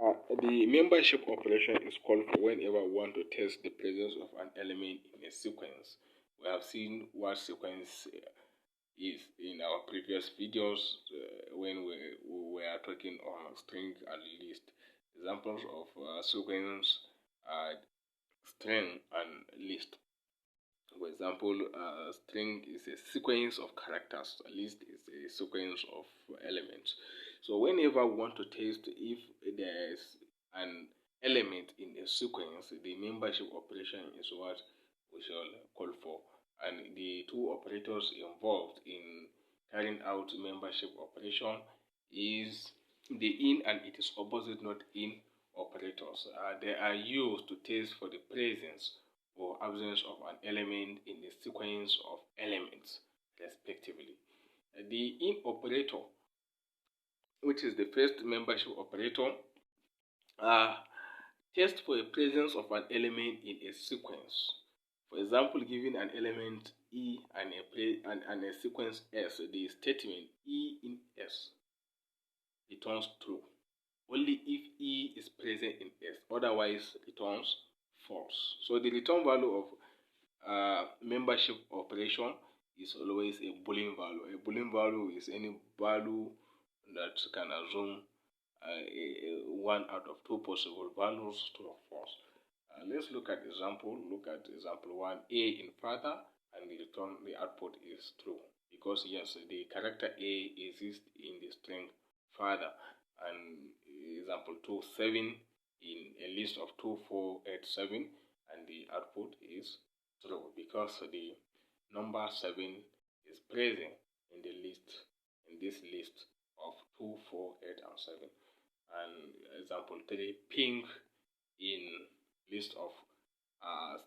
The membership operation is called for whenever we want to test the presence of an element in a sequence. We have seen what sequence is in our previous videos when we were talking on string and list. Examples of sequence are string and list. For example, string is a sequence of characters, a list is a sequence of elements. So whenever we want to test if there is an element in a sequence, the membership operation is what we shall call for. And the two operators involved in carrying out membership operation is the in and its opposite not in operators. They are used to test for the presence or absence of an element in the sequence of elements, respectively. The in operator, which is the first membership operator, tests for the presence of an element in a sequence. For example, given an element E and a sequence S, the statement E in S returns true only if E is present in S, otherwise returns false. So the return value of membership operation is always a Boolean value. A Boolean value is any value that can assume one out of two possible values, true or false. Let's look at example. Look at example 1, A in father, and the output is true. Because yes, the character A exists in the string father. And example 2, 7 in a list of 2, 4, 8, 7, and the output is true because the number 7 is present in this list of 2, 4, 8, and 7. And example 3, pink in list of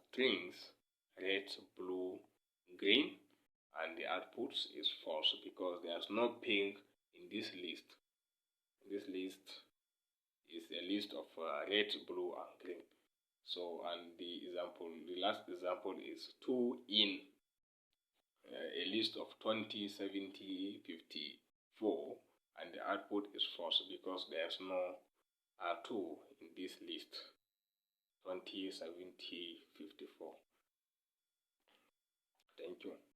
strings red, blue, green, and the output is false because there's no pink in this list. This list is a list of red, blue, and green. So, and the last example is 2 in a list of 20, 70, 54, and the output is false because there's no 2 in this list, 20, 70, 54. Thank you.